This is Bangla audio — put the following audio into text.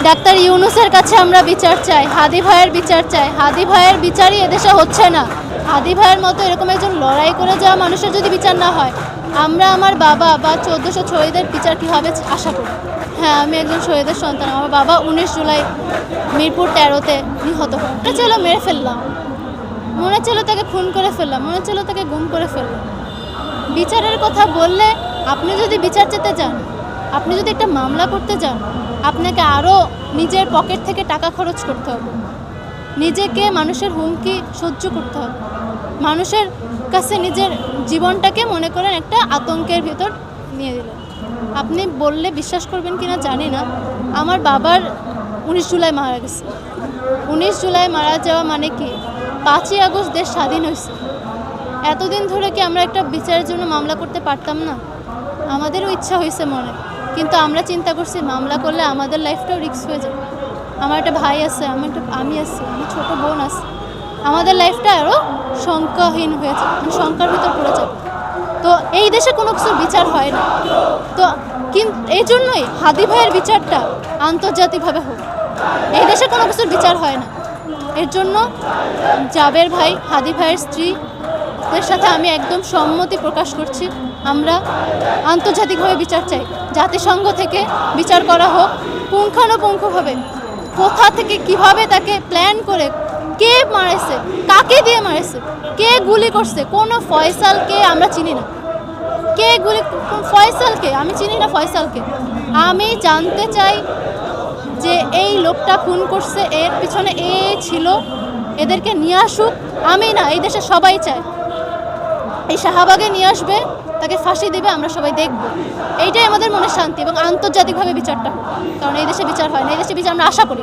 ডাক্তার ইউনূসের কাছে আমরা বিচার চাই, হাদি ভাইয়ের বিচার চাই। হাদি ভাইয়ের বিচারই এদেশে হচ্ছে না। হাদি ভাইয়ের মতো এরকম একজন লড়াই করে যাওয়া মানুষের যদি বিচার না হয়, আমরা আমার বাবা বা 1400 শহীদের বিচার কী হবে আশা করি। হ্যাঁ, আমি একজন শহীদের সন্তান। আমার বাবা 19 জুলাই মিরপুর 13-তে নিহত হয়। মনে ছিল মেরে ফেললাম, মনে ছিল তাকে খুন করে ফেললাম, মনে ছিল তাকে গুম করে ফেললাম। বিচারের কথা বললে, আপনি যদি বিচার চেতে যান, আপনি যদি একটা মামলা করতে যান, আপনাকে আরও নিজের পকেট থেকে টাকা খরচ করতে হবে, নিজেকে মানুষের হুমকি সহ্য করতে হবে, মানুষের কাছে নিজের জীবনটাকে মনে করেন একটা আতঙ্কের ভিতর নিয়ে দিলেন। আপনি বললে বিশ্বাস করবেন কিনা জানি না, আমার বাবার 19 জুলাই মারা গেছে। 19 জুলাই মারা যাওয়া মানে কি, 5ই আগস্ট দেশ স্বাধীন হয়েছে। এতদিন ধরে কি আমরা একটা বিচারের জন্য মামলা করতে পারতাম না? আমাদেরও ইচ্ছা হয়েছে মনে, কিন্তু আমরা চিন্তা করছি মামলা করলে আমাদের লাইফটাও রিস্ক হয়ে যাবে। আমার একটা ভাই আছে, আমি আছি, আমার ছোটো বোন আছে, আমাদের লাইফটা আরও শঙ্কাহীন হয়ে যাবে, শঙ্কার ভিতর পড়ে যাবে। তো এই দেশে কোনো কিছুর বিচার হয় না। তো কিন্তু এই জন্যই হাদি ভাইয়ের বিচারটা আন্তর্জাতিকভাবে হোক। এই দেশে কোনো কিছুর বিচার হয় না। এর জন্য জাবের ভাই, হাদি ভাইয়ের স্ত্রীদের সাথে আমি একদম সম্মতি প্রকাশ করছি। আমরা আন্তর্জাতিকভাবে বিচার চাই, জাতিসংঘ থেকে বিচার করা হোক পুঙ্খানুপুঙ্খভাবে, কোথা থেকে কিভাবে তাকে প্ল্যান করে, কে মারেছে, কাকে দিয়ে মারেছে, কে গুলি করছে, কোনো ফয়সালকে আমরা চিনি না। কে গুলি, ফয়সালকে আমি চিনি না, ফয়সালকে আমি জানতে চাই যে এই লোকটা খুন করছে, এর পিছনে এ ছিল, এদেরকে নিয়ে আসুক। আমি না, এই দেশে সবাই চায় এই শাহবাগে নিয়ে আসবে, তাকে ফাঁসি দিবে, আমরা সবাই দেখব। এইটাই আমাদের মনে শান্তি, এবং আন্তর্জাতিকভাবে বিচারটা হোক, কারণ এই দেশে বিচার হয় না। এই দেশে বিচার আমরা আশা করি।